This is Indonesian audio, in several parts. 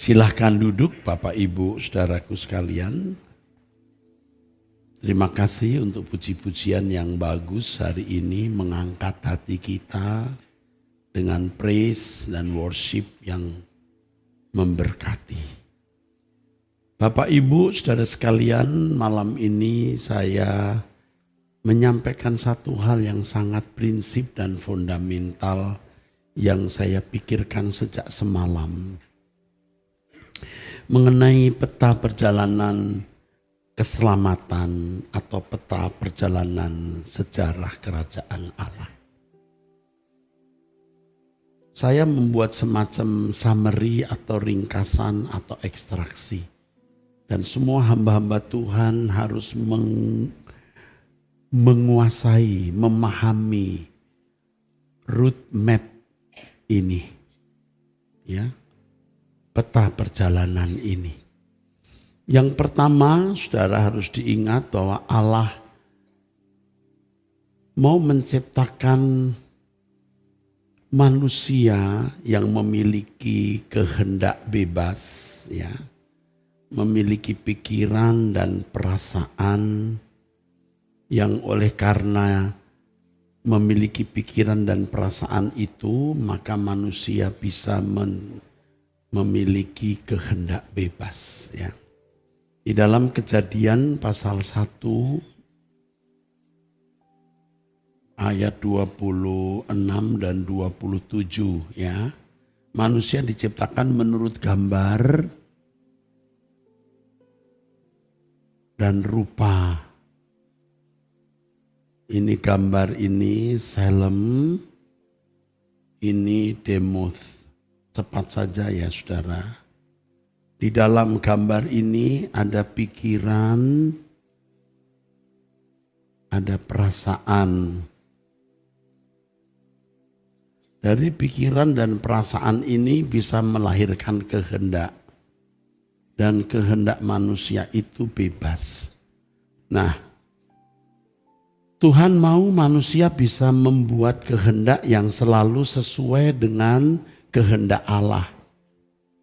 Silahkan duduk Bapak Ibu saudaraku sekalian. Terima kasih untuk puji-pujian yang bagus hari ini mengangkat hati kita dengan praise dan worship yang memberkati. Bapak Ibu saudara sekalian, malam ini saya menyampaikan satu hal yang sangat prinsip dan fundamental yang saya pikirkan sejak semalam. Mengenai peta perjalanan keselamatan atau peta perjalanan sejarah kerajaan Allah. Saya membuat semacam summary atau ringkasan atau ekstraksi. Dan semua hamba-hamba Tuhan harus menguasai, memahami route map ini. Ya, peta perjalanan ini. Yang pertama, saudara harus diingat bahwa Allah mau menciptakan manusia yang memiliki kehendak bebas, ya, memiliki pikiran dan perasaan yang oleh karena memiliki pikiran dan perasaan itu, maka manusia bisa memiliki kehendak bebas, ya. Di dalam Kejadian pasal 1 ayat 26 dan 27, ya. Manusia diciptakan menurut gambar dan rupa. Ini gambar, ini Selem, ini Demoth. Cepat saja ya saudara. Di dalam gambar ini ada pikiran, ada perasaan. Dari pikiran dan perasaan ini bisa melahirkan kehendak. Dan kehendak manusia itu bebas. Nah, Tuhan mau manusia bisa membuat kehendak yang selalu sesuai dengan kehendak Allah.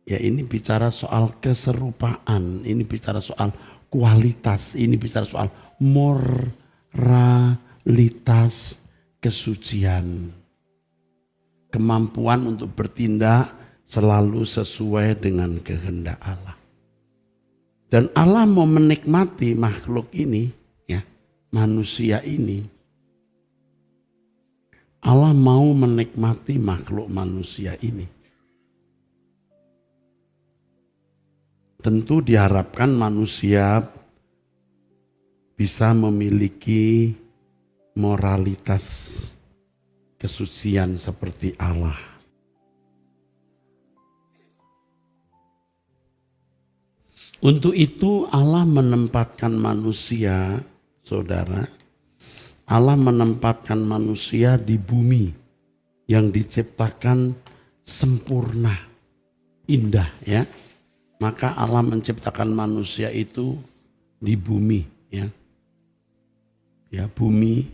Ya, ini bicara soal keserupaan, ini bicara soal kualitas, ini bicara soal moralitas kesucian. Kemampuan untuk bertindak selalu sesuai dengan kehendak Allah. Dan Allah mau menikmati makhluk ini, ya, manusia ini. Allah mau menikmati makhluk manusia ini. Tentu diharapkan manusia bisa memiliki moralitas kesucian seperti Allah. Untuk itu Allah menempatkan manusia, saudara, Allah menempatkan manusia di bumi yang diciptakan sempurna, indah, ya. Maka Allah menciptakan manusia itu di bumi, ya. Ya, bumi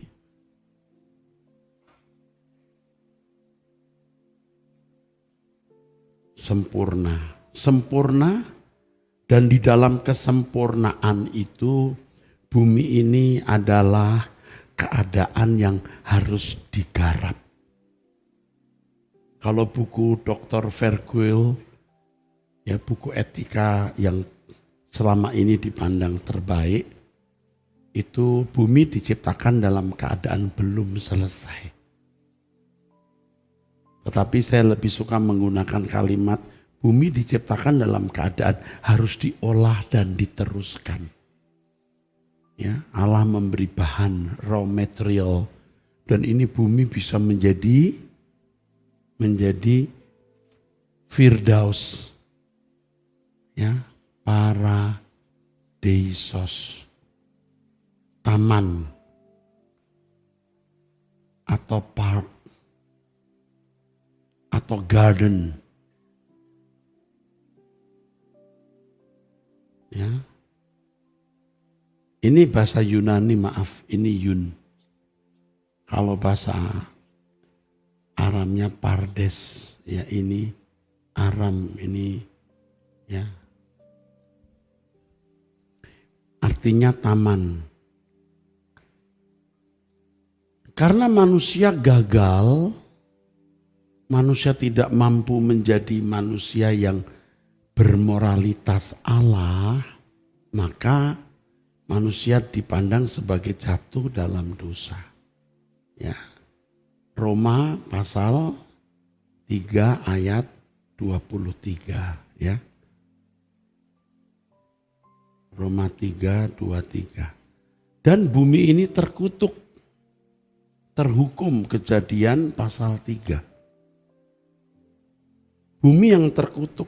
sempurna, sempurna. Dan di dalam kesempurnaan itu, bumi ini adalah keadaan yang harus digarap. Kalau buku Dr. Verkuil, ya, buku etika yang selama ini dipandang terbaik, itu bumi diciptakan dalam keadaan belum selesai. Tetapi saya lebih suka menggunakan kalimat bumi diciptakan dalam keadaan harus diolah dan diteruskan. Ya, Allah memberi bahan, raw material, dan ini bumi bisa menjadi Firdaus, ya, paradeisos, taman atau park atau garden. Ya. Ini bahasa Yunani, maaf, ini Yun. Kalau bahasa Aramnya Pardes, ya ini Aram, ini Ya. Artinya taman. Karena manusia gagal, manusia tidak mampu menjadi manusia yang bermoralitas Allah, maka manusia dipandang sebagai jatuh dalam dosa. Ya. Roma pasal 3 ayat 23 ya. Roma 3:23. Dan bumi ini terkutuk, terhukum, Kejadian pasal 3. Bumi yang terkutuk.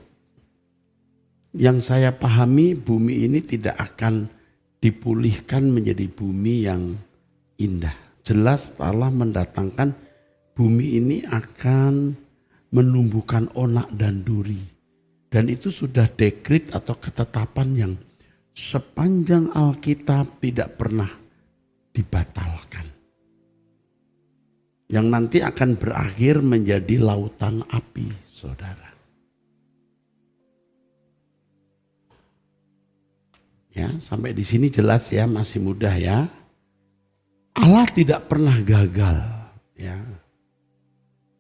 Yang saya pahami bumi ini tidak akan dipulihkan menjadi bumi yang indah. Jelas Allah mendatangkan bumi ini akan menumbuhkan onak dan duri. Dan itu sudah dekrit atau ketetapan yang sepanjang Alkitab tidak pernah dibatalkan. Yang nanti akan berakhir menjadi lautan api, saudara. Ya, sampai di sini jelas ya, masih mudah ya. Allah tidak pernah gagal, ya.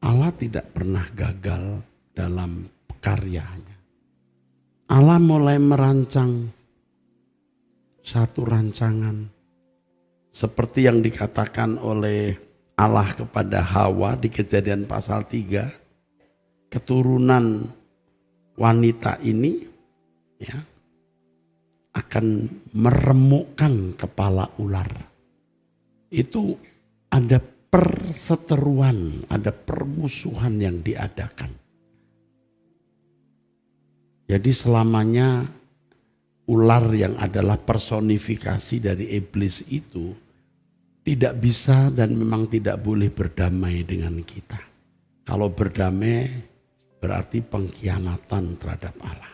Allah tidak pernah gagal dalam karyanya. Allah mulai merancang satu rancangan seperti yang dikatakan oleh Allah kepada Hawa di Kejadian pasal 3. Keturunan wanita ini ya akan meremukkan kepala ular. Itu ada perseteruan, ada permusuhan yang diadakan. Jadi selamanya ular yang adalah personifikasi dari iblis itu tidak bisa dan memang tidak boleh berdamai dengan kita. Kalau berdamai berarti pengkhianatan terhadap Allah.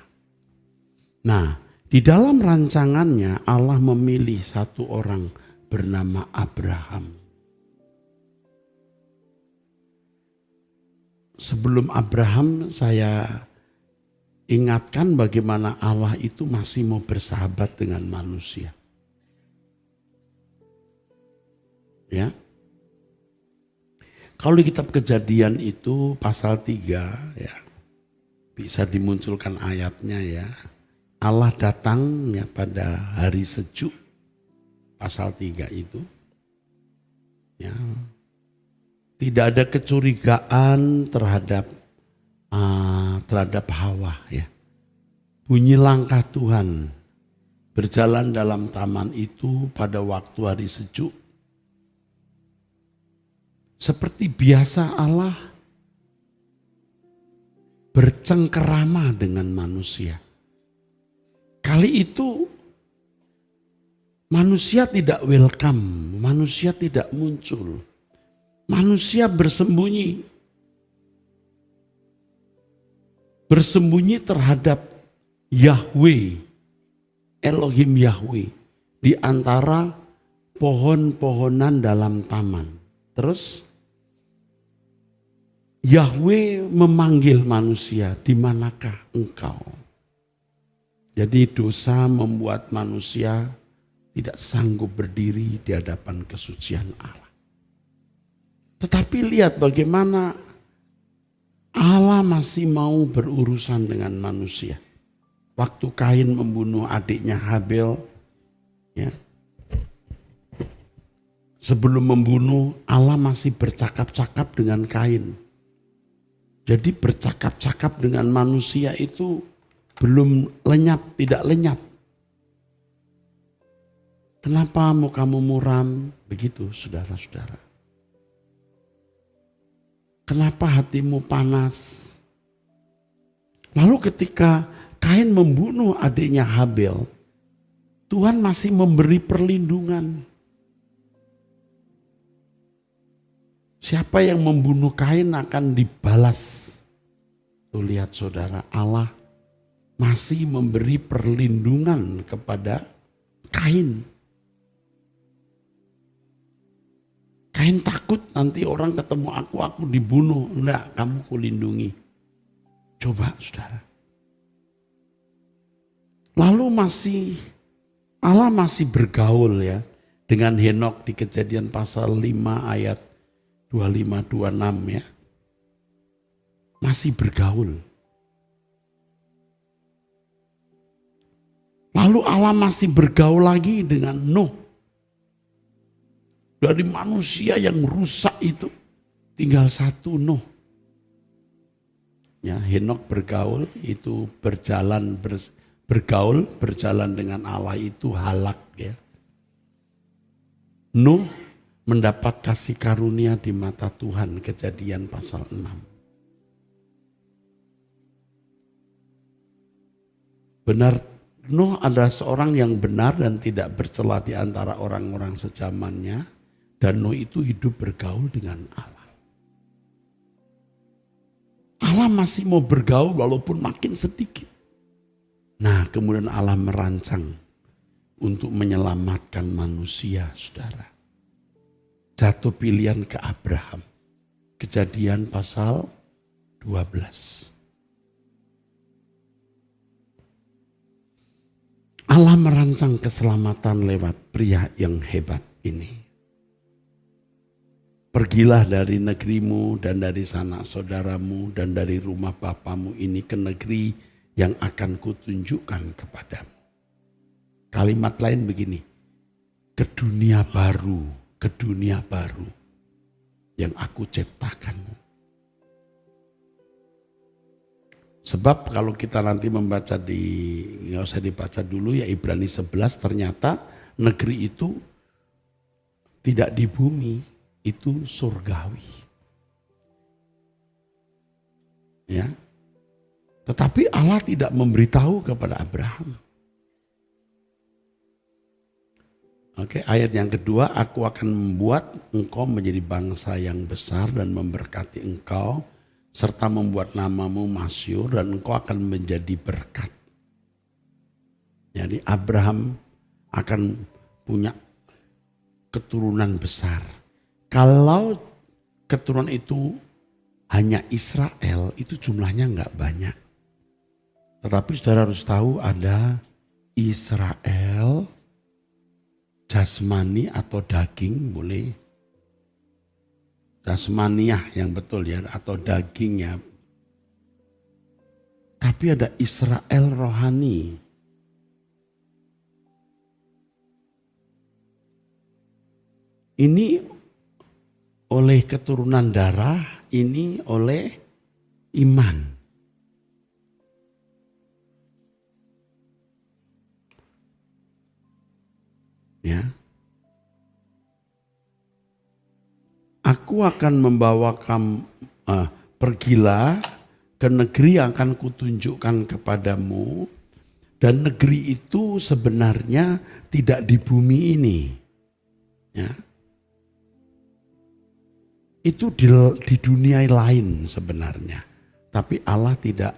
Nah, di dalam rancangannya Allah memilih satu orang bernama Abraham. Sebelum Abraham saya ingatkan bagaimana Allah itu masih mau bersahabat dengan manusia. Ya. Kalau di kitab Kejadian itu pasal 3 ya. Bisa dimunculkan ayatnya ya. Allah datang ya pada hari sejuk pasal 3 itu. Ya. Tidak ada kecurigaan terhadap Hawa ya. Bunyi langkah Tuhan berjalan dalam taman itu pada waktu hari sejuk. Seperti biasa Allah bercengkerama dengan manusia. Kali itu manusia tidak welcome, manusia tidak muncul. Manusia bersembunyi. Bersembunyi terhadap Yahweh, Elohim Yahweh. Di antara pohon-pohonan dalam taman. Terus Yahweh memanggil manusia, di manakah engkau? Jadi dosa membuat manusia tidak sanggup berdiri di hadapan kesucian Allah. Tetapi lihat bagaimana Allah masih mau berurusan dengan manusia. Waktu Kain membunuh adiknya Habel, ya. Sebelum membunuh, Allah masih bercakap-cakap dengan Kain. Jadi bercakap-cakap dengan manusia itu belum lenyap, tidak lenyap. Kenapa mukamu muram? Begitu saudara-saudara. Kenapa hatimu panas? Lalu ketika Kain membunuh adiknya Habel, Tuhan masih memberi perlindungan. Siapa yang membunuh Kain akan dibalas. Tuh lihat saudara, Allah masih memberi perlindungan kepada Kain. Kain takut nanti orang ketemu aku dibunuh. Enggak, kamu kulindungi. Coba saudara. Allah masih bergaul ya dengan Henok di Kejadian pasal 5 ayat 25-26 ya. Masih bergaul. Lalu Allah masih bergaul lagi dengan Nuh. Dari manusia yang rusak itu tinggal satu Nuh. Ya, Henok bergaul itu berjalan dengan Allah itu halak ya. Nuh mendapat kasih karunia di mata Tuhan, Kejadian pasal 6. Benar, Nuh adalah seorang yang benar dan tidak bercela di antara orang-orang sezamannya, dan Nuh itu hidup bergaul dengan Allah. Allah masih mau bergaul walaupun makin sedikit. Nah, kemudian Allah merancang untuk menyelamatkan manusia, saudara. Jatuh pilihan ke Abraham. Kejadian pasal 12. Allah merancang keselamatan lewat pria yang hebat ini. Pergilah dari negerimu dan dari sanak saudaramu dan dari rumah bapamu ini ke negeri yang akan kutunjukkan kepadamu. Kalimat lain begini, ke dunia baru yang aku ciptakanmu. Sebab kalau kita nanti membaca nggak usah dibaca dulu ya, Ibrani 11, ternyata negeri itu tidak di bumi. Itu surgawi. Ya. Tetapi Allah tidak memberitahu kepada Abraham. Oke, ayat yang kedua, aku akan membuat engkau menjadi bangsa yang besar dan memberkati engkau, serta membuat namamu masyhur dan engkau akan menjadi berkat. Jadi Abraham akan punya keturunan besar. Kalau keturunan itu hanya Israel, itu jumlahnya enggak banyak. Tetapi saudara harus tahu ada Israel, jasmani atau daging boleh. Jasmaniah yang betul ya, atau dagingnya. Tapi ada Israel rohani. Ini oleh keturunan darah, ini oleh iman. Ya. Aku akan membawa kamu, pergilah ke negeri yang akan kutunjukkan kepadamu, dan negeri itu sebenarnya tidak di bumi ini. Ya. Itu di dunia lain sebenarnya. Tapi Allah tidak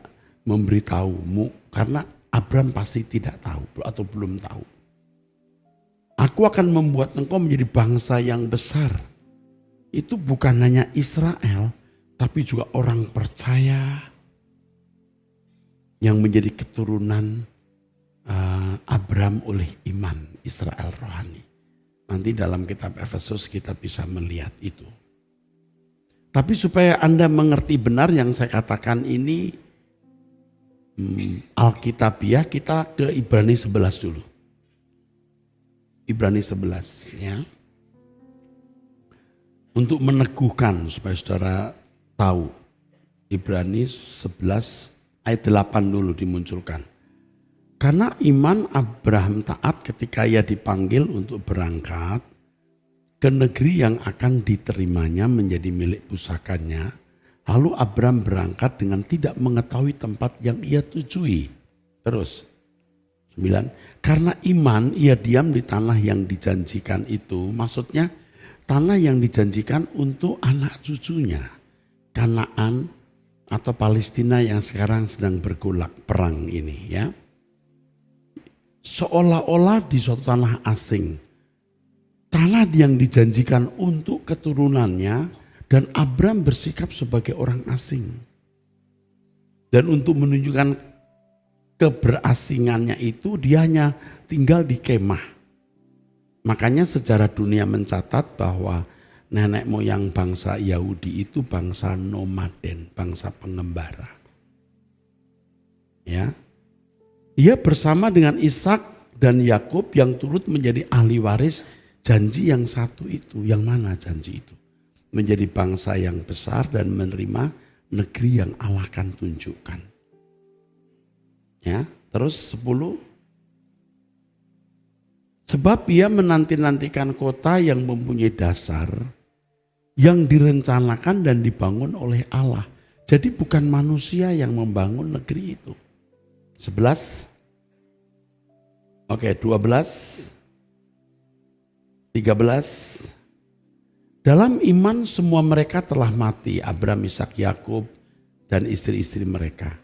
memberitahumu karena Abraham pasti tidak tahu atau belum tahu. Aku akan membuat engkau menjadi bangsa yang besar. Itu bukan hanya Israel, tapi juga orang percaya yang menjadi keturunan Abraham oleh iman, Israel rohani. Nanti dalam kitab Efesus kita bisa melihat itu. Tapi supaya Anda mengerti benar yang saya katakan ini Alkitabiah, kita ke Ibrani 11 dulu. Ibrani 11 ya. Untuk meneguhkan supaya saudara tahu. Ibrani 11 ayat 8 dulu dimunculkan. Karena iman Abraham taat ketika ia dipanggil untuk berangkat ke negeri yang akan diterimanya menjadi milik pusakanya. Lalu Abraham berangkat dengan tidak mengetahui tempat yang ia tujui. Terus, 9. Karena iman ia diam di tanah yang dijanjikan itu. Maksudnya tanah yang dijanjikan untuk anak cucunya. Kanaan atau Palestina yang sekarang sedang bergolak perang ini ya. Seolah-olah di suatu tanah asing. Tanah yang dijanjikan untuk keturunannya, dan Abraham bersikap sebagai orang asing. Dan untuk menunjukkan keberasingannya itu dia hanya tinggal di kemah. Makanya sejarah dunia mencatat bahwa nenek moyang bangsa Yahudi itu bangsa nomaden, bangsa pengembara. Ya. Ia bersama dengan Ishak dan Yakub yang turut menjadi ahli waris janji yang satu itu. Yang mana janji itu? Menjadi bangsa yang besar dan menerima negeri yang Allah akan tunjukkan. Ya, terus 10. Sebab ia menanti-nantikan kota yang mempunyai dasar yang direncanakan dan dibangun oleh Allah. Jadi bukan manusia yang membangun negeri itu. 11. Oke, 12. 13. Dalam iman semua mereka telah mati, Abraham, Ishak, Yakub, dan istri-istri mereka.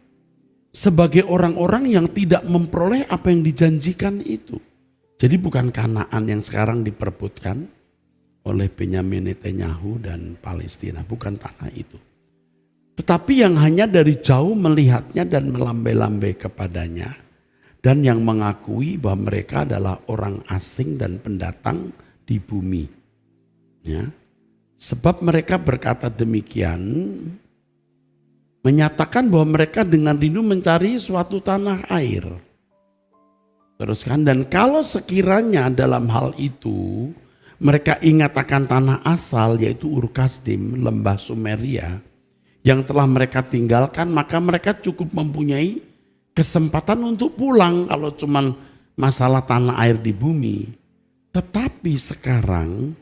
Sebagai orang-orang yang tidak memperoleh apa yang dijanjikan itu. Jadi bukan Kanaan yang sekarang diperebutkan oleh Benyamin Netanyahu dan Palestina, bukan tanah itu. Tetapi yang hanya dari jauh melihatnya dan melambai-lambai kepadanya. Dan yang mengakui bahwa mereka adalah orang asing dan pendatang di bumi. Ya. Sebab mereka berkata demikian, menyatakan bahwa mereka dengan rindu mencari suatu tanah air. Teruskan, dan kalau sekiranya dalam hal itu mereka ingat akan tanah asal yaitu Ur Kasdim, lembah Sumeria yang telah mereka tinggalkan, maka mereka cukup mempunyai kesempatan untuk pulang kalau cuman masalah tanah air di bumi. Tetapi sekarang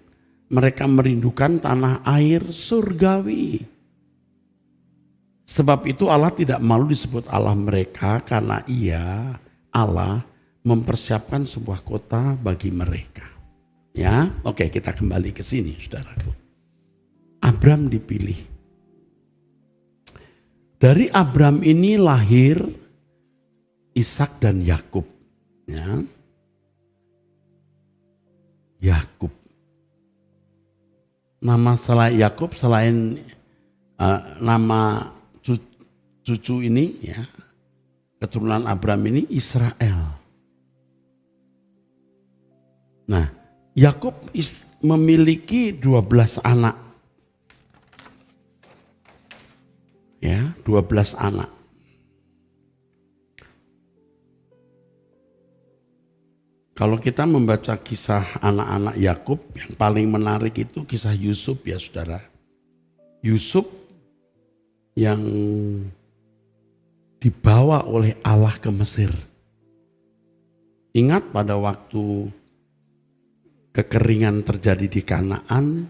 mereka merindukan tanah air surgawi. Sebab itu Allah tidak malu disebut Allah mereka karena Ia, Allah, mempersiapkan sebuah kota bagi mereka. Ya, oke, kita kembali ke sini, saudaraku. Abram dipilih. Dari Abram ini lahir Ishak dan Yakub. Ya. Yakub. Nama selain Yakub selain nama cucu ini ya, keturunan Abram ini Israel. Nah, Yakub memiliki 12 anak. Ya, 12 anak. Kalau kita membaca kisah anak-anak Yakub, yang paling menarik itu kisah Yusuf ya saudara. Yusuf yang dibawa oleh Allah ke Mesir. Ingat pada waktu kekeringan terjadi di Kanaan,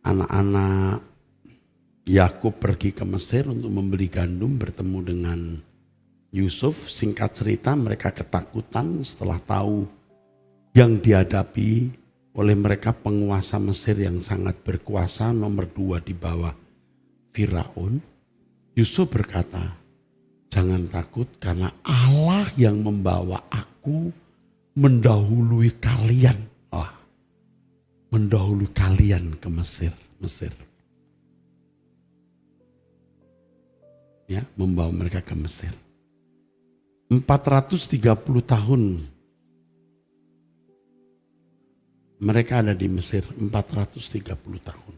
anak-anak Yakub pergi ke Mesir untuk membeli gandum, bertemu dengan Yusuf. Singkat cerita mereka ketakutan setelah tahu yang dihadapi oleh mereka penguasa Mesir yang sangat berkuasa, nomor 2 di bawah Firaun. Yusuf berkata, jangan takut karena Allah yang membawa aku mendahului kalian. Mendahului kalian ke Mesir. Ya, membawa mereka ke Mesir. 430 tahun mereka ada di Mesir, 430 tahun.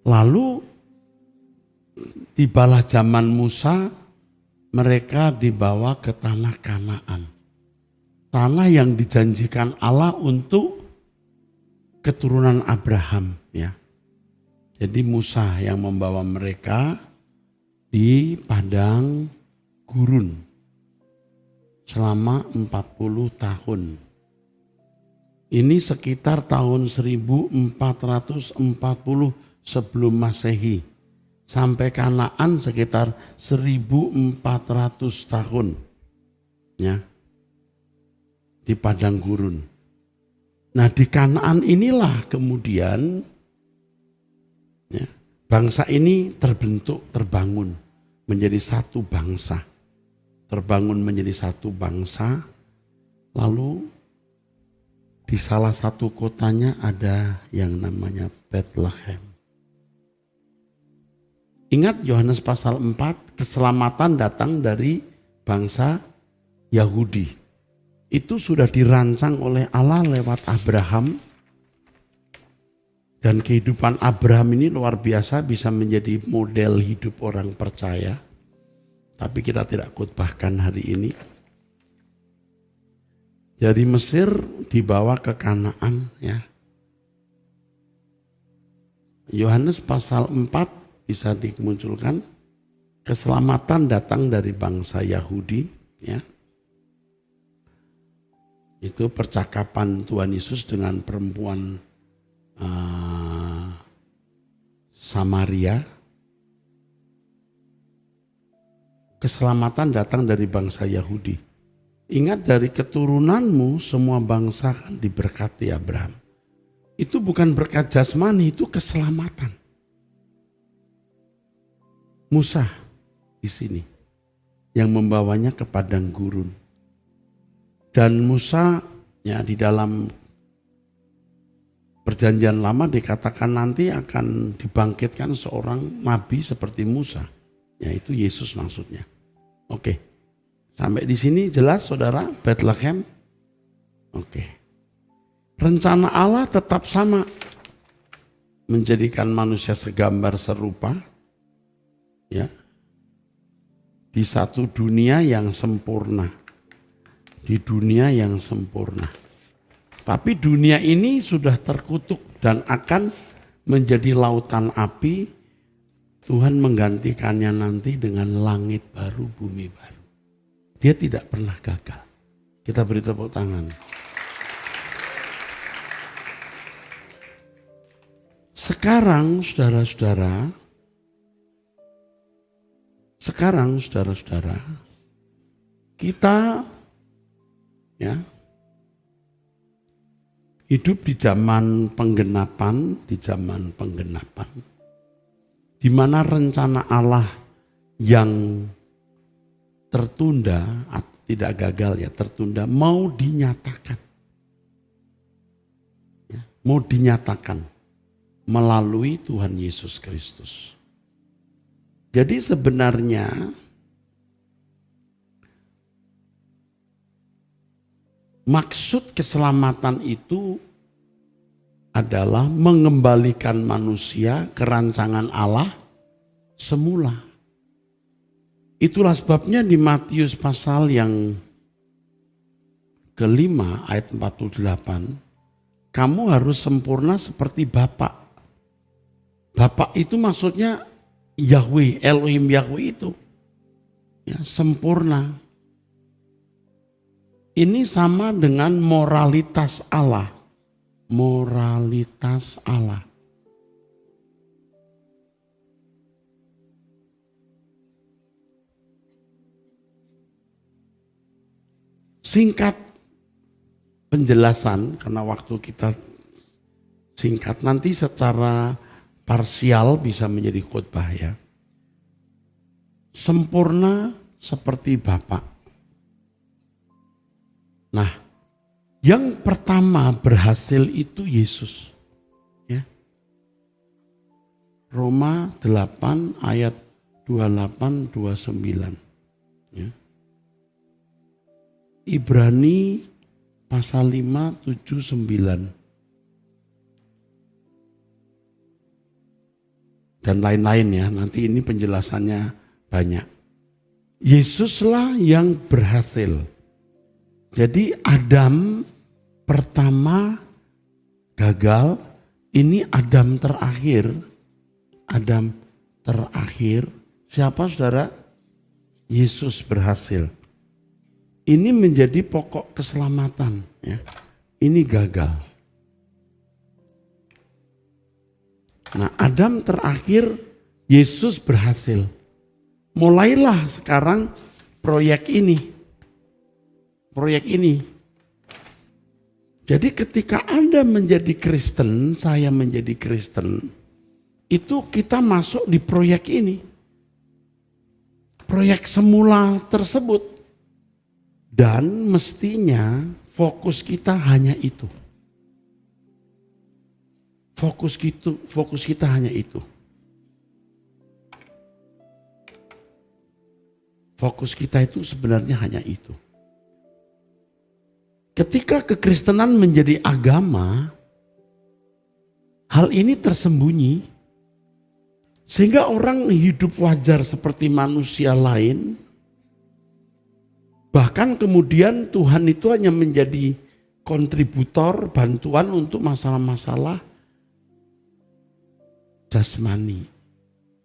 Lalu tibalah zaman Musa, mereka dibawa ke tanah Kanaan. Tanah yang dijanjikan Allah untuk keturunan Abraham ya. Jadi Musa yang membawa mereka di padang gurun selama 40 tahun. Ini sekitar tahun 1440 sebelum Masehi. Sampai Kanaan sekitar 1400 tahun. Ya. Di padang gurun. Nah, di Kanaan inilah kemudian ya, bangsa ini terbentuk, terbangun menjadi satu bangsa. Terbangun menjadi satu bangsa, lalu di salah satu kotanya ada yang namanya Bethlehem. Ingat Yohanes pasal 4, keselamatan datang dari bangsa Yahudi. Itu sudah dirancang oleh Allah lewat Abraham. Dan kehidupan Abraham ini luar biasa, bisa menjadi model hidup orang percaya. Tapi kita tidak khotbahkan hari ini. Dari Mesir dibawa ke Kanaan, ya. Yohanes pasal 4 bisa dimunculkan. Keselamatan datang dari bangsa Yahudi, ya. Itu percakapan Tuhan Yesus dengan perempuan Samaria. Keselamatan datang dari bangsa Yahudi. Ingat, dari keturunanmu semua bangsa akan diberkati, Abraham. Itu bukan berkat jasmani, itu keselamatan. Musa di sini yang membawanya ke padang gurun. Dan Musa, ya, di dalam Perjanjian Lama dikatakan nanti akan dibangkitkan seorang nabi seperti Musa. Yaitu Yesus maksudnya. Oke. Sampai di sini jelas saudara, Bethlehem? Oke. Rencana Allah tetap sama. Menjadikan manusia segambar serupa. Ya. Di satu dunia yang sempurna. Di dunia yang sempurna. Tapi dunia ini sudah terkutuk dan akan menjadi lautan api. Tuhan menggantikannya nanti dengan langit baru, bumi baru. Dia tidak pernah gagal. Kita beri tepuk tangan. Sekarang saudara-saudara, kita, ya, hidup di zaman penggenapan, di mana rencana Allah yang tertunda, tidak gagal ya, tertunda, mau dinyatakan. Ya, mau dinyatakan melalui Tuhan Yesus Kristus. Jadi sebenarnya maksud keselamatan itu adalah mengembalikan manusia ke rancangan Allah semula. Itulah sebabnya di Matius pasal yang kelima ayat 48, kamu harus sempurna seperti Bapa. Bapa itu maksudnya Yahweh, Elohim Yahweh itu. Ya, sempurna. Ini sama dengan moralitas Allah. Moralitas Allah. Singkat penjelasan, karena waktu kita singkat, nanti secara parsial bisa menjadi khotbah ya. Sempurna seperti Bapa. Nah, yang pertama berhasil itu Yesus. Ya. Roma 8 ayat 28-29. Ya. Ibrani pasal 5, 7, 9. Dan lain-lain ya, nanti ini penjelasannya banyak. Yesuslah yang berhasil. Jadi Adam pertama gagal, ini Adam terakhir. Adam terakhir, siapa saudara? Yesus berhasil. Ini menjadi pokok keselamatan. Ya. Ini gagal. Nah, Adam terakhir, Yesus berhasil. Mulailah sekarang proyek ini. Proyek ini. Jadi ketika Anda menjadi Kristen, saya menjadi Kristen, itu kita masuk di proyek ini. Proyek semula tersebut. Dan mestinya fokus kita hanya itu. Fokus kita hanya itu. Fokus kita itu sebenarnya hanya itu. Ketika kekristenan menjadi agama, hal ini tersembunyi. Sehingga orang hidup wajar seperti manusia lain. Bahkan kemudian Tuhan itu hanya menjadi kontributor, bantuan untuk masalah-masalah jasmani.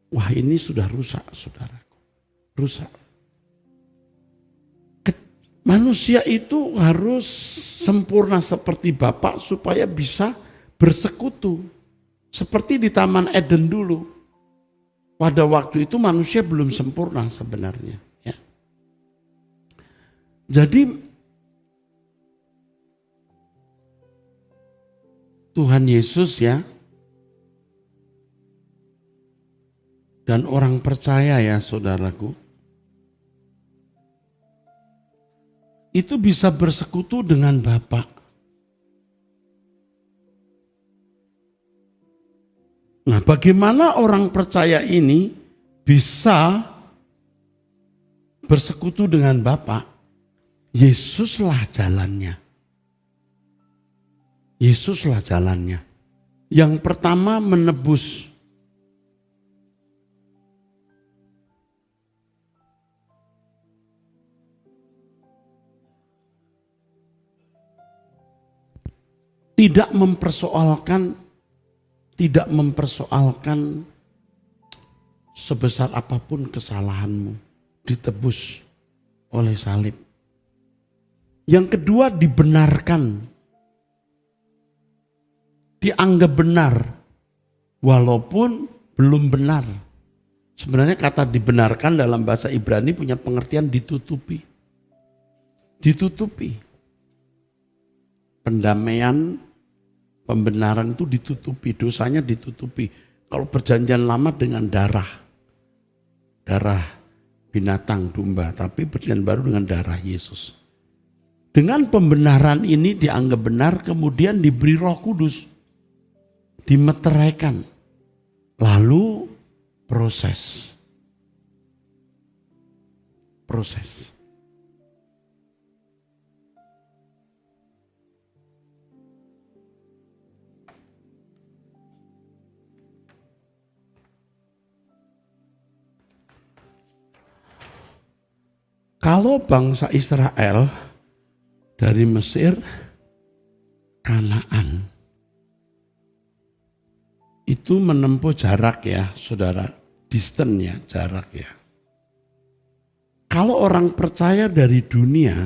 Wah, ini sudah rusak, saudaraku. Rusak. Manusia itu harus sempurna seperti Bapa supaya bisa bersekutu. Seperti di Taman Eden dulu. Pada waktu itu manusia belum sempurna sebenarnya. Ya. Jadi Tuhan Yesus ya, dan orang percaya ya saudaraku, itu bisa bersekutu dengan Bapa. Nah, bagaimana orang percaya ini bisa bersekutu dengan Bapa? Yesuslah jalannya. Yesuslah jalannya. Yang pertama menebus. Tidak mempersoalkan sebesar apapun kesalahanmu, ditebus oleh salib. Yang kedua dibenarkan, dianggap benar, walaupun belum benar. Sebenarnya kata dibenarkan dalam bahasa Ibrani punya pengertian ditutupi. Ditutupi. Pendamaian, pembenaran itu ditutupi, dosanya ditutupi. Kalau perjanjian lama dengan darah binatang, domba, tapi perjanjian baru dengan darah Yesus. Dengan pembenaran ini dianggap benar, kemudian diberi Roh Kudus, dimeteraikan, lalu proses. Kalau bangsa Israel dari Mesir, Kanaan, itu menempuh jarak ya saudara, distance ya, jarak ya. Kalau orang percaya dari dunia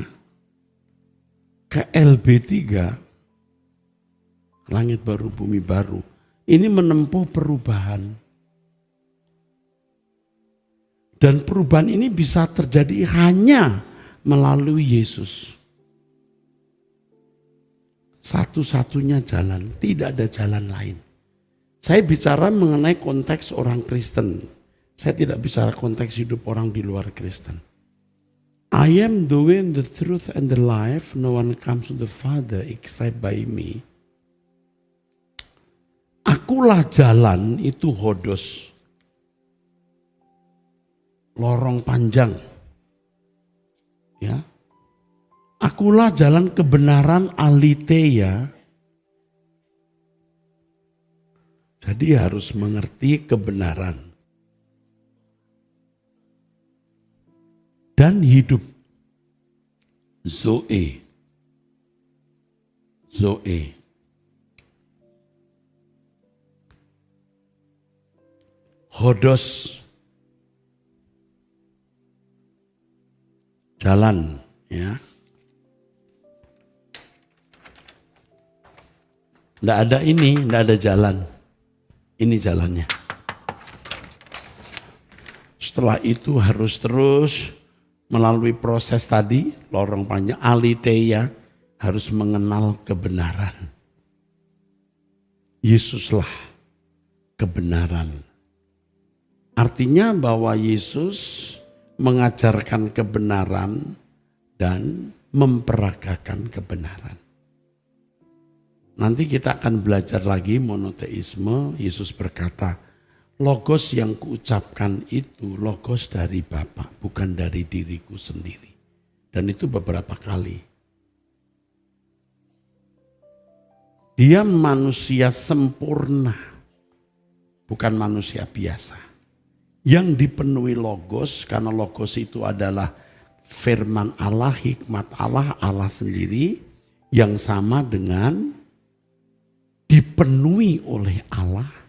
ke LB3, langit baru, bumi baru, ini menempuh perubahan. Dan perubahan ini bisa terjadi hanya melalui Yesus. Satu-satunya jalan, tidak ada jalan lain. Saya bicara mengenai konteks orang Kristen. Saya tidak bicara konteks hidup orang di luar Kristen. I am the way, the truth, and the life. No one comes to the Father except by me. Akulah jalan, itu hodos. Lorong panjang. Ya. Akulah jalan kebenaran, aletheia. Jadi harus mengerti kebenaran. Dan hidup. Zoe. Hodos. Jalan, ya. Tidak ada ini, tidak ada jalan. Ini jalannya. Setelah itu harus terus melalui proses tadi, lorong panjang, aletheia, harus mengenal kebenaran. Yesuslah kebenaran. Artinya bahwa Yesus mengajarkan kebenaran dan memperagakan kebenaran. Nanti kita akan belajar lagi monoteisme. Yesus berkata, Logos yang kuucapkan itu logos dari Bapa, bukan dari diriku sendiri. Dan itu beberapa kali. Dia manusia sempurna, bukan manusia biasa. Yang dipenuhi logos, karena logos itu adalah firman Allah, hikmat Allah, Allah sendiri, yang sama dengan dipenuhi oleh Allah.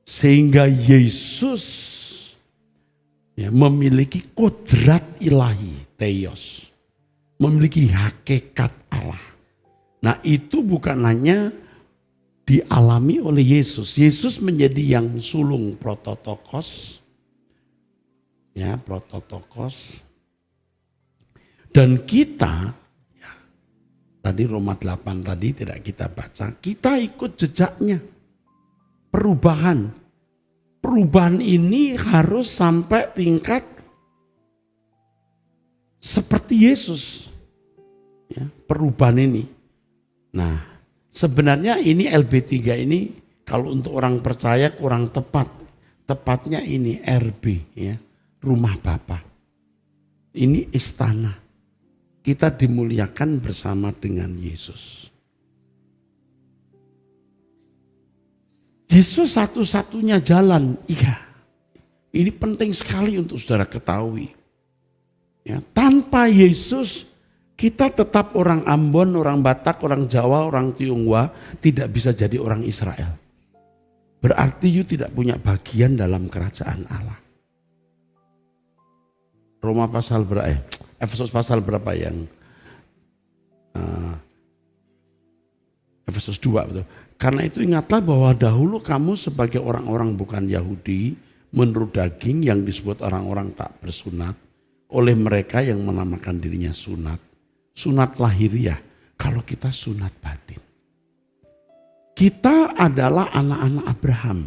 Sehingga Yesus memiliki kodrat ilahi, theos. Memiliki hakikat Allah. Nah itu bukan hanya dialami oleh Yesus. Yesus menjadi yang sulung prototokos. Ya, prototokos. Dan kita, ya, tadi Roma 8 tadi tidak kita baca, kita ikut jejaknya. Perubahan. Perubahan ini harus sampai tingkat seperti Yesus. Ya, perubahan ini. Nah, sebenarnya ini LB3 ini kalau untuk orang percaya kurang tepat. Tepatnya ini RB, ya, rumah Bapa. Ini istana. Kita dimuliakan bersama dengan Yesus. Yesus satu-satunya jalan. Iya, ini penting sekali untuk saudara ketahui. Ya, tanpa Yesus kita tetap orang Ambon, orang Batak, orang Jawa, orang Tionghoa tidak bisa jadi orang Israel. Berarti you tidak punya bagian dalam kerajaan Allah. Roma pasal berapa? Efesus pasal berapa yang? Efesus 2 betul. Karena itu ingatlah bahwa dahulu kamu sebagai orang-orang bukan Yahudi menurut daging yang disebut orang-orang tak bersunat oleh mereka yang menamakan dirinya sunat. Sunat lahiriah, kalau kita sunat batin. Kita adalah anak-anak Abraham.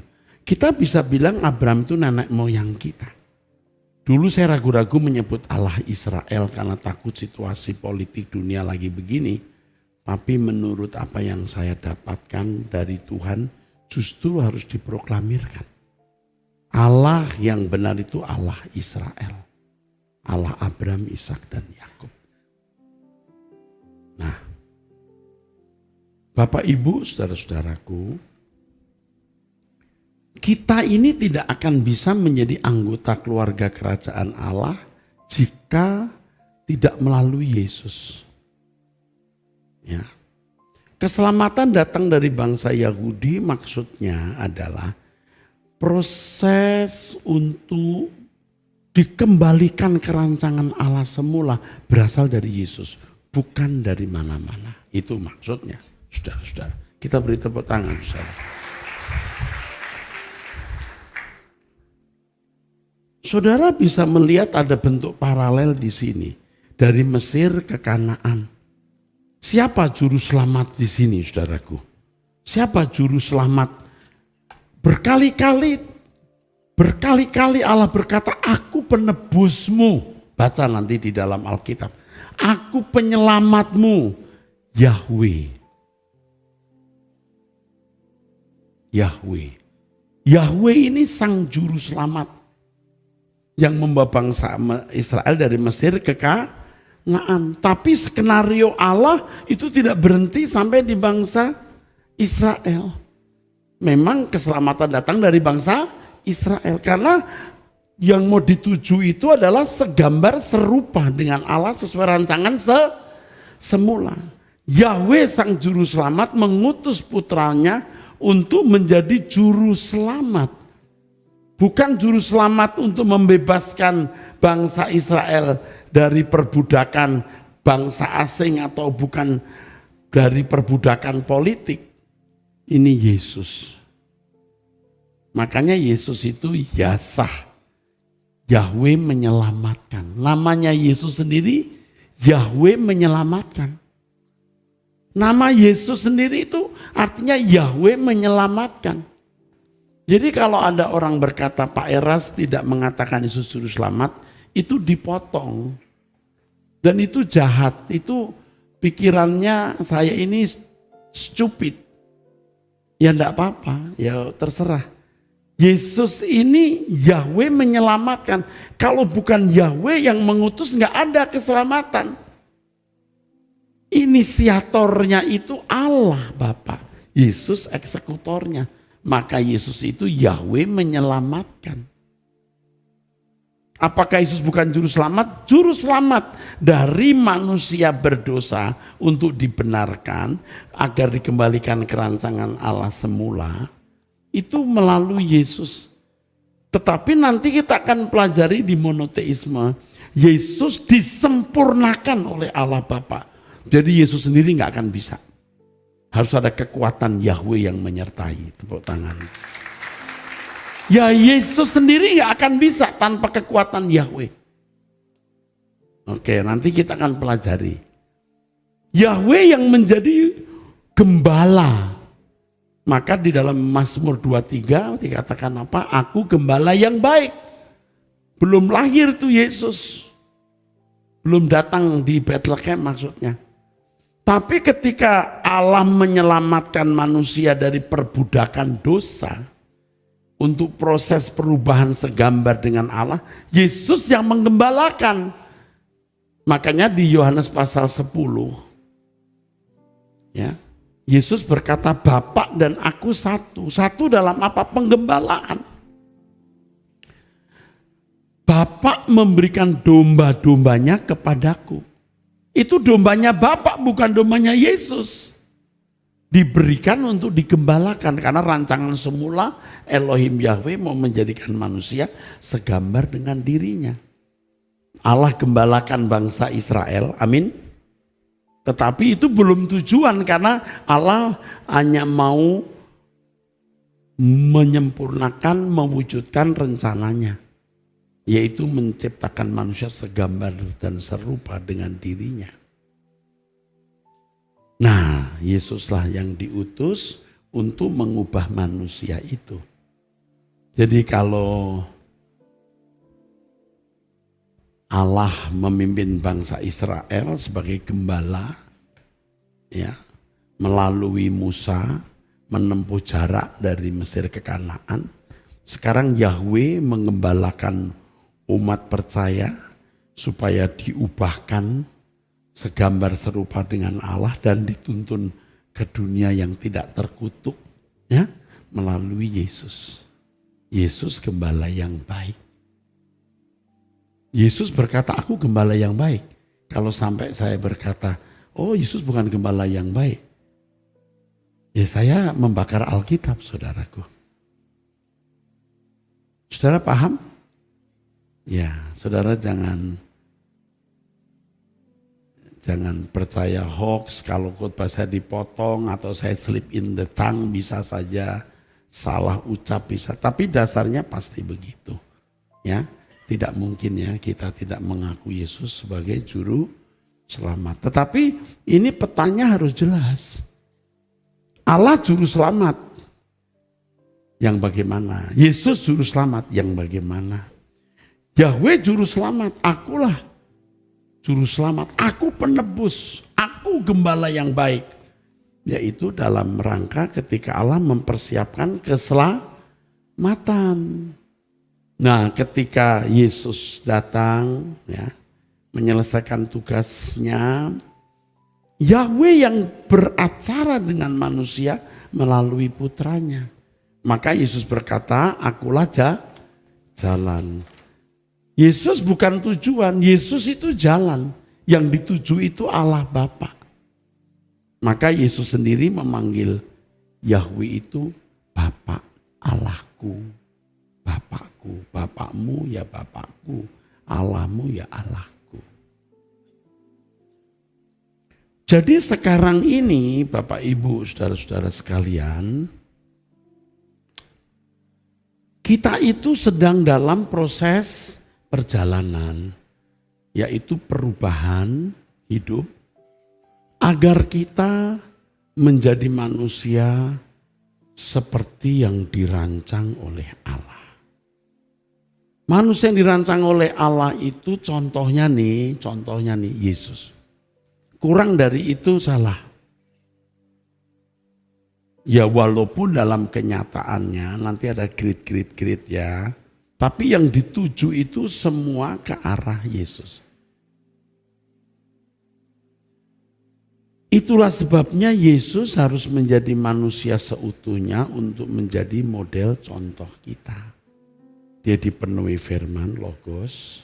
Kita bisa bilang Abraham itu nenek moyang kita. Dulu saya ragu-ragu menyebut Allah Israel karena takut situasi politik dunia lagi begini. Tapi menurut apa yang saya dapatkan dari Tuhan justru harus diproklamirkan. Allah yang benar itu Allah Israel. Allah Abraham, Ishak dan Yakub. Nah, Bapak Ibu, saudara-saudaraku, kita ini tidak akan bisa menjadi anggota keluarga kerajaan Allah jika tidak melalui Yesus. Ya. Keselamatan datang dari bangsa Yahudi maksudnya adalah proses untuk dikembalikan ke rancangan Allah semula berasal dari Yesus, bukan dari mana-mana. Itu maksudnya, saudara-saudara. Kita beri tepuk tangan, saudara. Saudara bisa melihat ada bentuk paralel di sini dari Mesir ke Kanaan. Siapa juru selamat di sini, saudaraku? Siapa juru selamat? Berkali-kali Allah berkata, aku penebusmu. Baca nanti di dalam Alkitab. Aku penyelamatmu, Yahweh. Yahweh. Yahweh ini sang juru selamat yang membawa bangsa Israel dari Mesir ke Kanaan. Tapi skenario Allah itu tidak berhenti sampai di bangsa Israel. Memang keselamatan datang dari bangsa Israel. Karena yang mau dituju itu adalah segambar serupa dengan Allah sesuai rancangan semula. Yahweh sang juru selamat mengutus putranya untuk menjadi juru selamat. Bukan juru selamat untuk membebaskan bangsa Israel dari perbudakan bangsa asing atau bukan dari perbudakan politik. Ini Yesus. Makanya Yesus itu Yasah. Yahweh menyelamatkan. Namanya Yesus sendiri Yahweh menyelamatkan. Nama Yesus sendiri itu artinya Yahweh menyelamatkan. Jadi kalau ada orang berkata Pak Eras tidak mengatakan Yesus juru selamat, itu dipotong. Dan itu jahat, itu pikirannya saya ini stupid. Ya enggak apa-apa, ya terserah. Yesus ini Yahweh menyelamatkan. Kalau bukan Yahweh yang mengutus nggak ada keselamatan. Inisiatornya itu Allah Bapa. Yesus eksekutornya. Maka Yesus itu Yahweh menyelamatkan. Apakah Yesus bukan juru selamat? Juru selamat dari manusia berdosa untuk dibenarkan agar dikembalikan ke rancangan Allah semula. Itu melalui Yesus. Tetapi nanti kita akan pelajari di monoteisme. Yesus disempurnakan oleh Allah Bapa. Jadi Yesus sendiri nggak akan bisa. Harus ada kekuatan Yahweh yang menyertai. Tepuk tangan. Ya Yesus sendiri nggak akan bisa tanpa kekuatan Yahweh. Oke, nanti kita akan pelajari. Yahweh yang menjadi gembala. Maka di dalam Mazmur 23 dikatakan apa? Aku gembala yang baik. Belum lahir tuh Yesus. Belum datang di Bethlehem maksudnya. Tapi ketika Allah menyelamatkan manusia dari perbudakan dosa, untuk proses perubahan segambar dengan Allah, Yesus yang menggembalakan. Makanya di Yohanes pasal 10, ya, Yesus berkata, Bapa dan aku satu. Satu dalam apa? Penggembalaan. Bapa memberikan domba-dombanya kepadaku. Itu dombanya Bapa, bukan dombanya Yesus. Diberikan untuk digembalakan karena rancangan semula Elohim Yahweh mau menjadikan manusia segambar dengan dirinya. Allah gembalakan bangsa Israel, amin. Tetapi itu belum tujuan karena Allah hanya mau menyempurnakan, mewujudkan rencananya. Yaitu menciptakan manusia segambar dan serupa dengan dirinya. Nah, Yesuslah yang diutus untuk mengubah manusia itu. Jadi kalau Allah memimpin bangsa Israel sebagai gembala, ya, melalui Musa menempuh jarak dari Mesir ke Kanaan. Sekarang Yahweh mengembalakan umat percaya supaya diubahkan segambar serupa dengan Allah dan dituntun ke dunia yang tidak terkutuk, ya, melalui Yesus. Yesus gembala yang baik. Yesus berkata, aku gembala yang baik. Kalau sampai saya berkata, oh Yesus bukan gembala yang baik, ya saya membakar Alkitab, saudaraku. Saudara paham? Ya, saudara jangan percaya hoax, kalau khotbah saya dipotong atau saya slip in the tongue bisa saja salah ucap bisa. Tapi dasarnya pasti begitu. Ya, tidak mungkin ya kita tidak mengaku Yesus sebagai juru selamat. Tetapi ini petanya harus jelas. Allah juru selamat yang bagaimana? Yesus juru selamat yang bagaimana? Yahweh juru selamat, akulah juru selamat, aku penebus, aku gembala yang baik. Yaitu dalam rangka ketika Allah mempersiapkan keselamatan. Nah, ketika Yesus datang, ya, menyelesaikan tugasnya, Yahweh yang beracara dengan manusia melalui putranya. Maka Yesus berkata, akulah jalan. Yesus bukan tujuan, Yesus itu jalan. Yang dituju itu Allah Bapa. Maka Yesus sendiri memanggil Yahweh itu Bapa Allahku. Bapakku, Bapakmu ya Bapakku, Allahmu ya Allahku. Jadi sekarang ini Bapak Ibu saudara-saudara sekalian, kita itu sedang dalam proses perjalanan, yaitu perubahan hidup, agar kita menjadi manusia seperti yang dirancang oleh Allah. Manusia yang dirancang oleh Allah itu contohnya nih Yesus. Kurang dari itu salah. Ya walaupun dalam kenyataannya nanti ada grid ya. Tapi yang dituju itu semua ke arah Yesus. Itulah sebabnya Yesus harus menjadi manusia seutuhnya untuk menjadi model contoh kita. Dia dipenuhi firman, logos.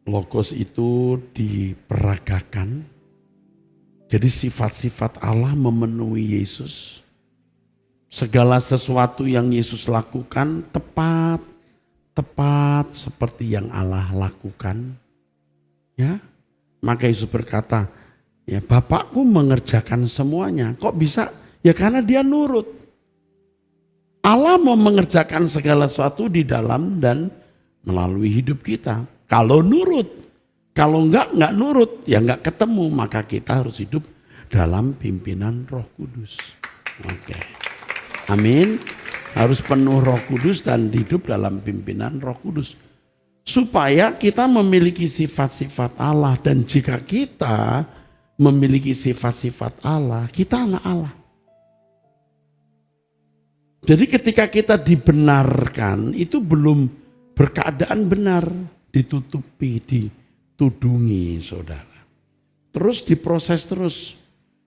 Logos itu diperagakan. Jadi sifat-sifat Allah memenuhi Yesus. Segala sesuatu yang Yesus lakukan tepat seperti yang Allah lakukan. Ya, maka Yesus berkata, ya Bapakku mengerjakan semuanya. Kok bisa? Ya karena dia nurut. Allah mau mengerjakan segala sesuatu di dalam dan melalui hidup kita. Kalau nurut. Kalau enggak nurut, ya enggak ketemu. Maka kita harus hidup dalam pimpinan Roh Kudus. Oke. Amin. Harus penuh Roh Kudus dan hidup dalam pimpinan Roh Kudus. Supaya kita memiliki sifat-sifat Allah. Dan jika kita memiliki sifat-sifat Allah, kita anak Allah. Jadi ketika kita dibenarkan, itu belum berkeadaan benar. Ditutupi, ditudungi saudara. Terus diproses terus.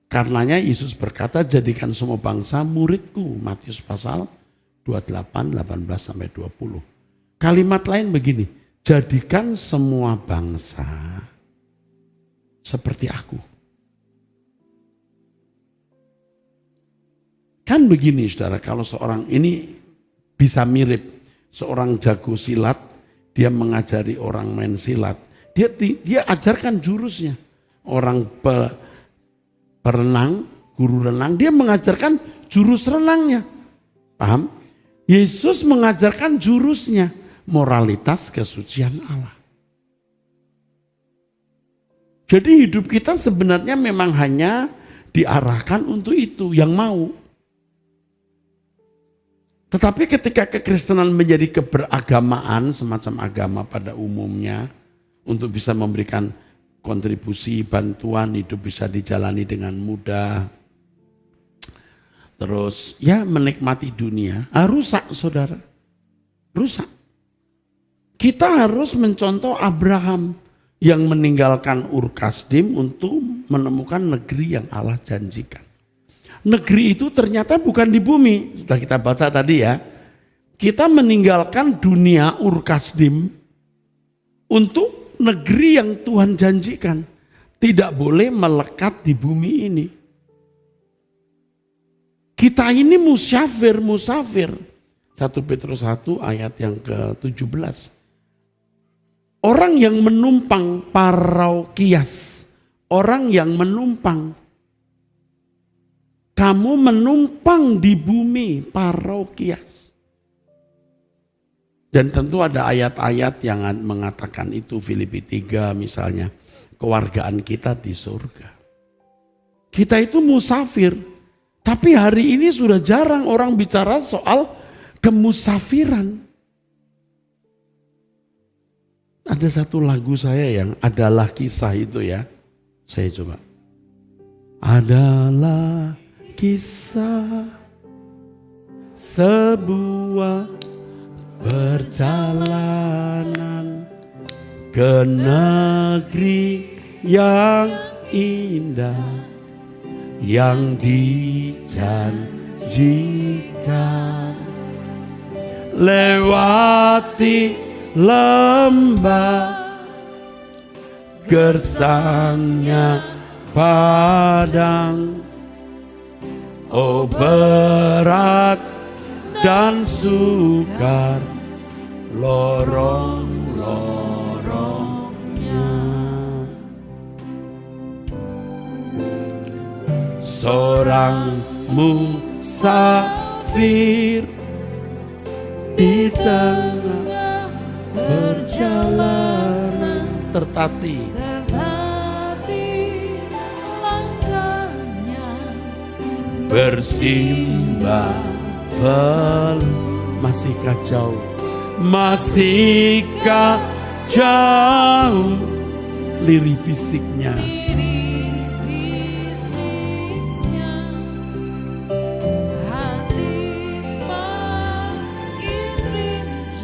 Karenanya Yesus berkata, jadikan semua bangsa muridku. Matius pasal 28, 18-20. Kalimat lain begini, jadikan semua bangsa seperti aku. Kan begini saudara, kalau seorang ini bisa mirip, seorang jago silat, dia mengajari orang main silat, dia ajarkan jurusnya. Orang perenang, guru renang, dia mengajarkan jurus renangnya. Paham? Yesus mengajarkan jurusnya, moralitas kesucian Allah. Jadi hidup kita sebenarnya memang hanya diarahkan untuk itu, yang mau. Tetapi ketika kekristenan menjadi keberagamaan, semacam agama pada umumnya, untuk bisa memberikan kontribusi, bantuan, hidup bisa dijalani dengan mudah. Terus ya menikmati dunia, rusak saudara, rusak. Kita harus mencontoh Abraham yang meninggalkan Ur Kasdim untuk menemukan negeri yang Allah janjikan. Negeri itu ternyata bukan di bumi, sudah kita baca tadi ya. Kita meninggalkan dunia Ur Kasdim untuk negeri yang Tuhan janjikan. Tidak boleh melekat di bumi ini. Kita ini musafir. 1 Petrus 1 ayat yang ke-17. Orang yang menumpang paraukias. Orang yang menumpang. Kamu menumpang di bumi paraukias. Dan tentu ada ayat-ayat yang mengatakan itu, Filipi 3 misalnya. Kewargaan kita di surga. Kita itu musafir. Tapi hari ini sudah jarang orang bicara soal kemusafiran. Ada satu lagu saya yang adalah kisah itu ya. Saya coba. Adalah kisah sebuah perjalanan ke negeri yang indah yang dijanjikan, lewati lembah gersangnya padang, oh berat dan sukar lorong-lorongnya, seorang musafir di tengah perjalanan tertatih langkahnya bersimbah masihkah jauh, masihkah jauh lirih bisiknya,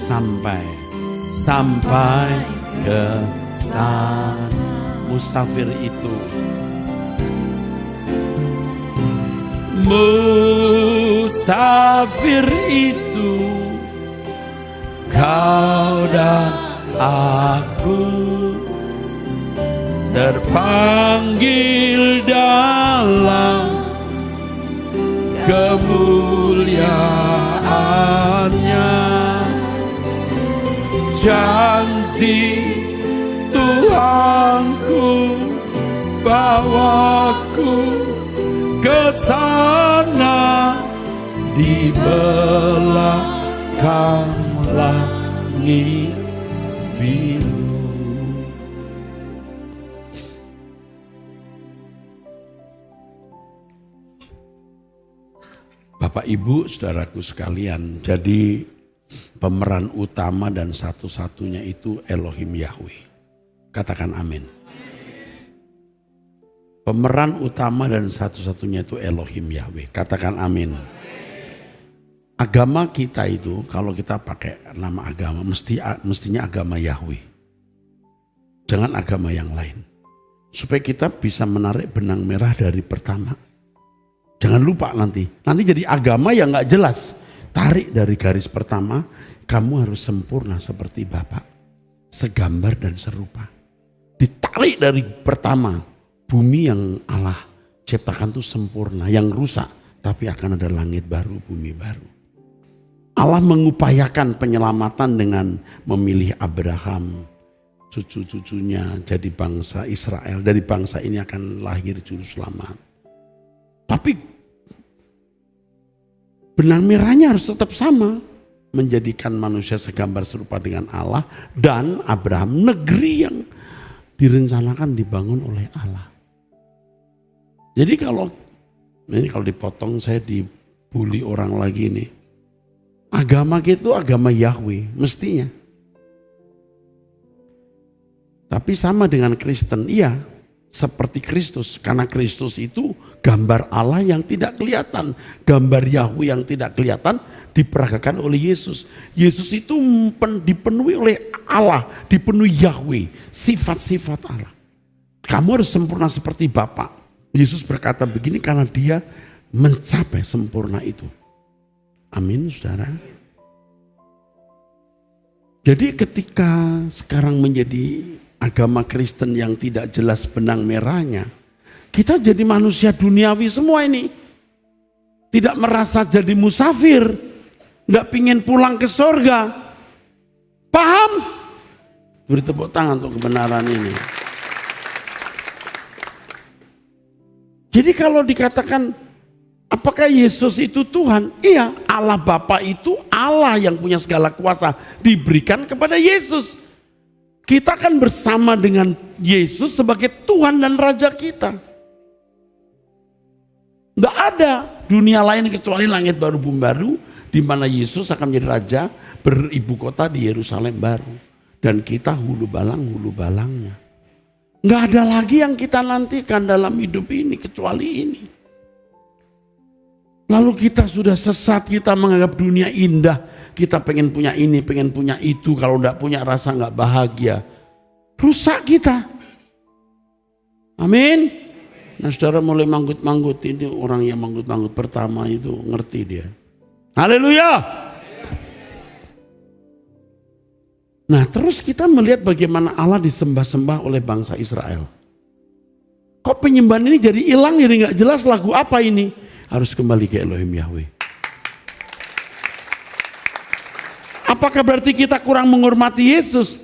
sampai ke sana. Musafir itu kau dan aku terpanggil dalam kemuliaannya. Janji Tuhanku bawaku ke sana di belakang langit biru. Bapak Ibu saudaraku sekalian, jadi pemeran utama dan satu-satunya itu Elohim Yahweh. Katakan amin. Pemeran utama dan satu-satunya itu Elohim Yahweh. Katakan amin. Agama kita itu kalau kita pakai nama agama mestinya agama Yahweh. Jangan agama yang lain. Supaya kita bisa menarik benang merah dari pertama. Jangan lupa nanti jadi agama yang gak jelas. Tarik dari garis pertama, kamu harus sempurna seperti Bapa. Segambar dan serupa. Ditarik dari pertama, bumi yang Allah ciptakan itu sempurna. Yang rusak, tapi akan ada langit baru, bumi baru. Allah mengupayakan penyelamatan dengan memilih Abraham, cucu-cucunya jadi bangsa Israel. Dari bangsa ini akan lahir juru selamat. Tapi benang merahnya harus tetap sama. Menjadikan manusia segambar serupa dengan Allah dan Abraham, negeri yang direncanakan dibangun oleh Allah. Jadi kalau dipotong saya dibully orang lagi nih. Agama kita itu agama Yahweh mestinya. Tapi sama dengan Kristen, iya. Seperti Kristus, karena Kristus itu gambar Allah yang tidak kelihatan, gambar Yahweh yang tidak kelihatan diperagakan oleh Yesus. Yesus itu dipenuhi oleh Allah, dipenuhi Yahweh, sifat-sifat Allah. Kamu harus sempurna seperti Bapa. Yesus berkata begini karena dia mencapai sempurna itu. Amin, saudara. Jadi ketika sekarang menjadi agama Kristen yang tidak jelas benang merahnya, kita jadi manusia duniawi semua ini. Tidak merasa jadi musafir, gak pingin pulang ke surga. Paham? Beri tepuk tangan untuk kebenaran ini. Jadi kalau dikatakan apakah Yesus itu Tuhan? Iya, Allah Bapa itu Allah yang punya segala kuasa diberikan kepada Yesus. Kita akan bersama dengan Yesus sebagai Tuhan dan Raja kita. Tidak ada dunia lain kecuali langit baru bumi baru, di mana Yesus akan menjadi Raja beribu kota di Yerusalem baru. Dan kita hulu balangnya. Nggak ada lagi yang kita nantikan dalam hidup ini kecuali ini. Lalu kita sudah sesat, kita menganggap dunia indah. Kita pengen punya ini, pengen punya itu. Kalau enggak punya rasa enggak bahagia. Rusak kita. Amin. Nah saudara mulai manggut-manggut. Ini orang yang manggut-manggut pertama itu ngerti dia. Haleluya. Nah terus kita melihat bagaimana Allah disembah-sembah oleh bangsa Israel. Kok penyembahan ini jadi hilang, jadi enggak jelas lagu apa ini. Harus kembali ke Elohim Yahweh. Apakah berarti kita kurang menghormati Yesus?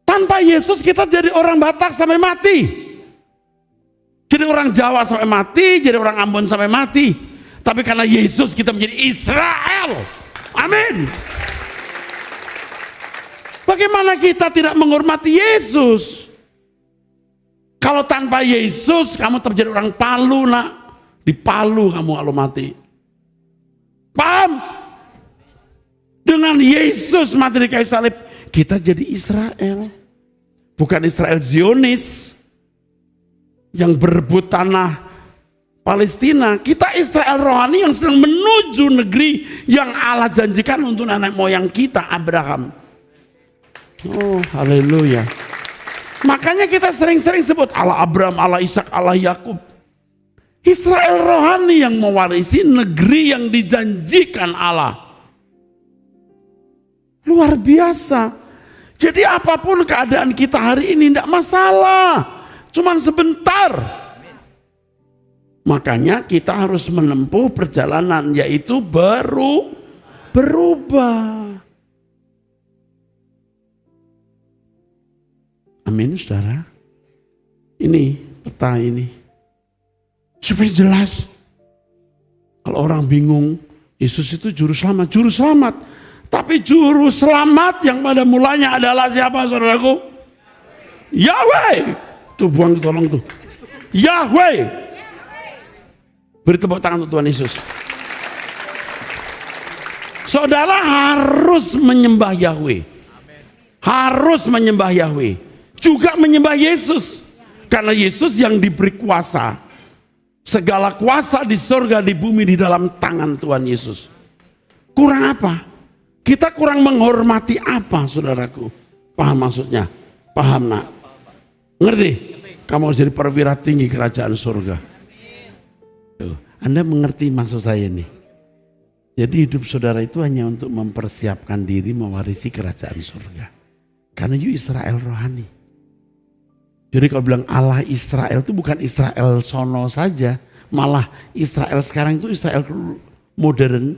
Tanpa Yesus kita jadi orang Batak sampai mati. Jadi orang Jawa sampai mati, jadi orang Ambon sampai mati. Tapi karena Yesus kita menjadi Israel. Amin. Bagaimana kita tidak menghormati Yesus? Kalau tanpa Yesus kamu terjadi orang Palu nak. Di Palu kamu kalau mati. Paham? Dengan Yesus mati di kayu salib, kita jadi Israel. Bukan Israel Zionis yang berebut tanah Palestina, kita Israel rohani yang sedang menuju negeri yang Allah janjikan untuk nenek moyang kita, Abraham. Oh, haleluya. Makanya kita sering-sering sebut Allah Abraham, Allah Ishak, Allah Yakub. Israel rohani yang mewarisi negeri yang dijanjikan Allah. Luar biasa. Jadi apapun keadaan kita hari ini tidak masalah. Cuman sebentar. Makanya kita harus menempuh perjalanan, yaitu berubah. Amin, saudara. Ini peta ini. Supaya jelas. Kalau orang bingung, Yesus itu juru selamat. Juru selamat. Tapi juru selamat yang pada mulanya adalah siapa, saudaraku? Yahweh. Tuh buang tolong tuh. Yahweh. Beri tepuk tangan untuk Tuhan Yesus. Saudara harus menyembah Yahweh. Harus menyembah Yahweh. Juga menyembah Yesus. Karena Yesus yang diberi kuasa. Segala kuasa di surga, di bumi, di dalam tangan Tuhan Yesus. Kurang apa? Kita kurang menghormati apa, saudaraku? Paham maksudnya? Paham, nak? Ngerti? Kamu harus jadi perwira tinggi kerajaan surga. Anda mengerti maksud saya nih. Jadi hidup saudara itu hanya untuk mempersiapkan diri mewarisi kerajaan surga. Karena you Israel rohani. Jadi kalau bilang Allah Israel itu bukan Israel sono saja. Malah Israel sekarang itu Israel modern,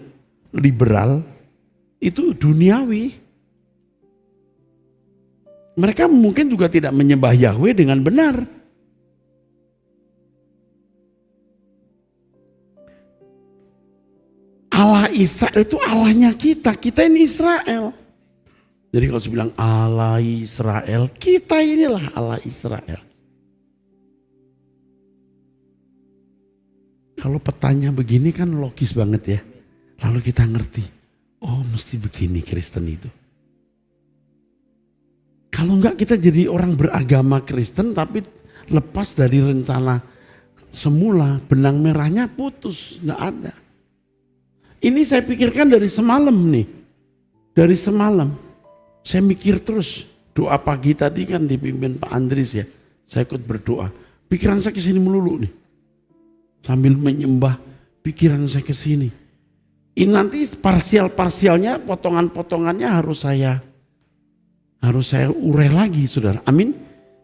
liberal. Itu duniawi. Mereka mungkin juga tidak menyembah Yahweh dengan benar. Allah Israel itu Allahnya kita ini Israel. Jadi kalau saya bilang Allah Israel, kita inilah Allah Israel. Kalau petanya begini kan logis banget ya. Lalu kita ngerti, oh mesti begini Kristen itu. Kalau enggak kita jadi orang beragama Kristen tapi lepas dari rencana semula, benang merahnya putus, enggak ada. Ini saya pikirkan dari semalam nih. Dari semalam. Saya mikir terus. Doa pagi tadi kan dipimpin Pak Andris ya. Saya ikut berdoa. Pikiran saya ke sini melulu nih. Sambil menyembah, pikiran saya ke sini. Ini nanti parsialnya, potongan-potongannya harus saya urai lagi, saudara. Amin.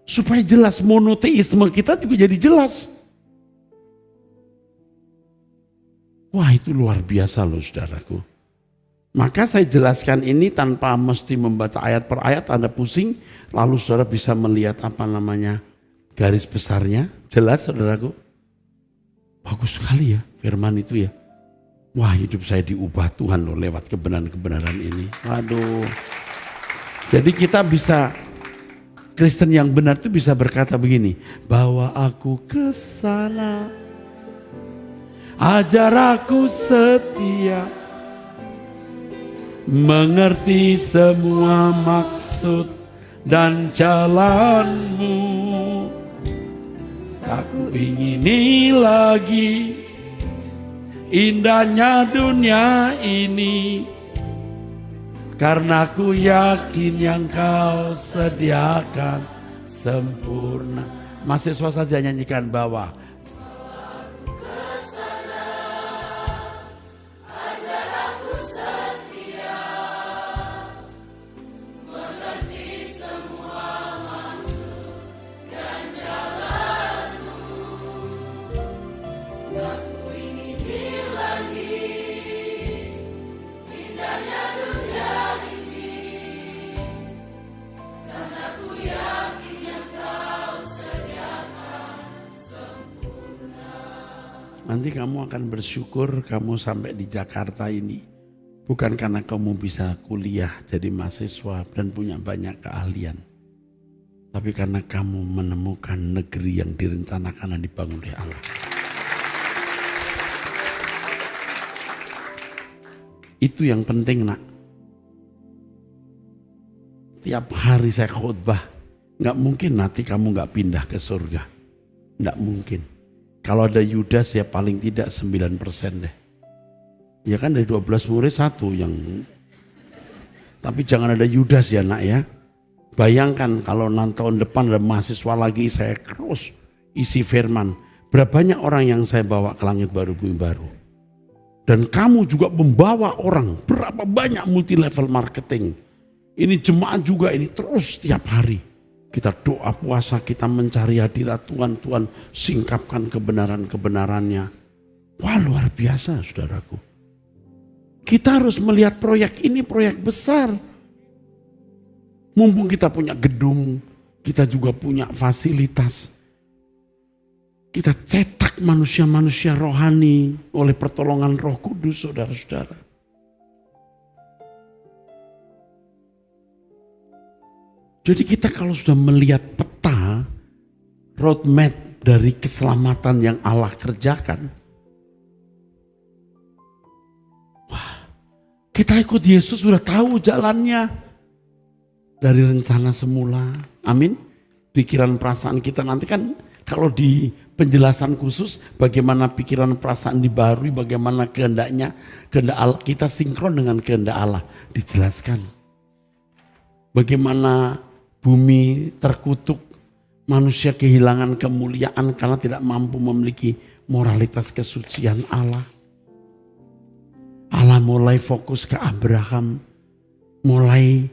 Supaya jelas monoteisme kita juga jadi jelas. Wah itu luar biasa loh saudaraku. Maka saya jelaskan ini tanpa mesti membaca ayat per ayat, Anda pusing. Lalu saudara bisa melihat garis besarnya. Jelas saudaraku? Bagus sekali ya firman itu ya. Wah hidup saya diubah Tuhan loh lewat kebenaran-kebenaran ini. Waduh. Jadi kita bisa, Kristen yang benar itu bisa berkata begini. Bawa aku ke sana. Ajar aku setia, mengerti semua maksud dan jalanmu. Tak ku ingini lagi indahnya dunia ini, karena ku yakin yang kau sediakan sempurna. Mahasiswa saja nyanyikan bawah. Nanti kamu akan bersyukur kamu sampai di Jakarta ini. Bukan karena kamu bisa kuliah jadi mahasiswa dan punya banyak keahlian. Tapi karena kamu menemukan negeri yang direncanakan dan dibangun oleh Allah. Itu yang penting nak. Tiap hari saya khotbah. Gak mungkin nanti kamu gak pindah ke surga. Gak mungkin. Kalau ada Yudas ya paling tidak 9% deh. Ya kan dari 12 murid satu yang. Tapi jangan ada Yudas ya nak ya. Bayangkan kalau tahun depan ada mahasiswa lagi saya terus isi firman. Berapa banyak orang yang saya bawa ke langit baru bumi baru. Dan kamu juga membawa orang. Berapa banyak multi level marketing. Ini jemaat juga ini terus setiap hari. Kita doa puasa, kita mencari hadirat Tuhan. Tuhan singkapkan kebenaran-kebenarannya. Wah luar biasa saudaraku. Kita harus melihat proyek ini proyek besar. Mumpung kita punya gedung, kita juga punya fasilitas. Kita cetak manusia-manusia rohani oleh pertolongan Roh Kudus saudara-saudara. Jadi kita kalau sudah melihat peta, roadmap dari keselamatan yang Allah kerjakan. Wah, kita ikut Yesus sudah tahu jalannya. Dari rencana semula, amin. Pikiran perasaan kita nanti kan kalau di penjelasan khusus bagaimana pikiran perasaan dibarui, bagaimana kehendaknya, kehendak Allah, kita sinkron dengan kehendak Allah, dijelaskan. Bagaimana bumi terkutuk, manusia kehilangan kemuliaan karena tidak mampu memiliki moralitas kesucian Allah. Allah mulai fokus ke Abraham, mulai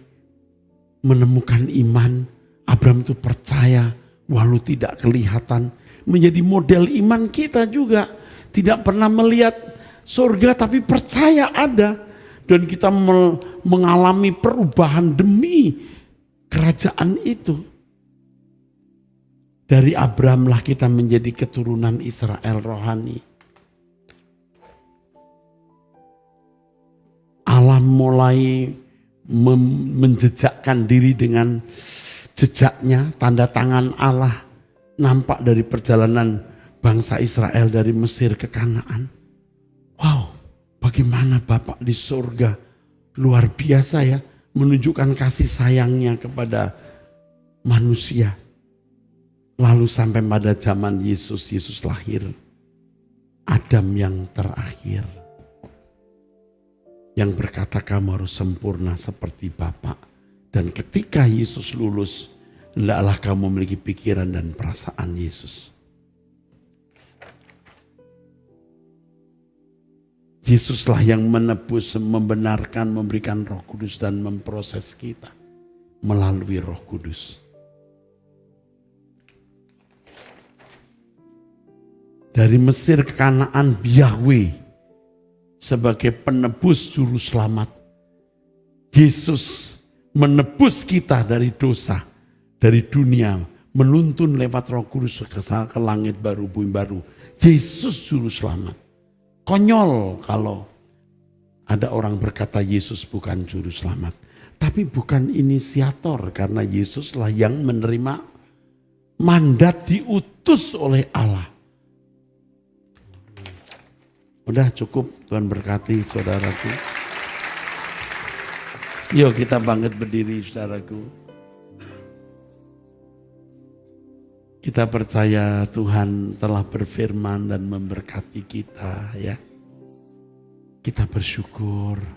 menemukan iman. Abraham itu percaya walau tidak kelihatan, menjadi model iman kita juga. Tidak pernah melihat surga tapi percaya ada. Dan kita mengalami perubahan demi kerajaan itu. Dari Abraham lah kita menjadi keturunan Israel rohani. Allah mulai menjejakkan diri dengan jejaknya, tanda tangan Allah nampak dari perjalanan bangsa Israel dari Mesir ke Kanaan. Wow, bagaimana Bapak di surga luar biasa ya, menunjukkan kasih sayangnya kepada manusia. Lalu sampai pada zaman Yesus lahir, Adam yang terakhir. Yang berkata kamu harus sempurna seperti Bapa. Dan ketika Yesus lulus, hendaklah kamu memiliki pikiran dan perasaan Yesus. Yesuslah yang menebus, membenarkan, memberikan Roh Kudus dan memproses kita melalui Roh Kudus. Dari Mesir ke Kanaan, Yahweh sebagai penebus juru selamat. Yesus menebus kita dari dosa, dari dunia, menuntun lewat Roh Kudus ke langit baru, bumi baru. Yesus juru selamat. Konyol kalau ada orang berkata Yesus bukan juru selamat. Tapi bukan inisiator, karena Yesuslah yang menerima mandat diutus oleh Allah. Udah cukup, Tuhan berkati saudaraku. Yuk kita bangkit berdiri saudaraku. Kita percaya Tuhan telah berfirman dan memberkati kita ya. Kita bersyukur.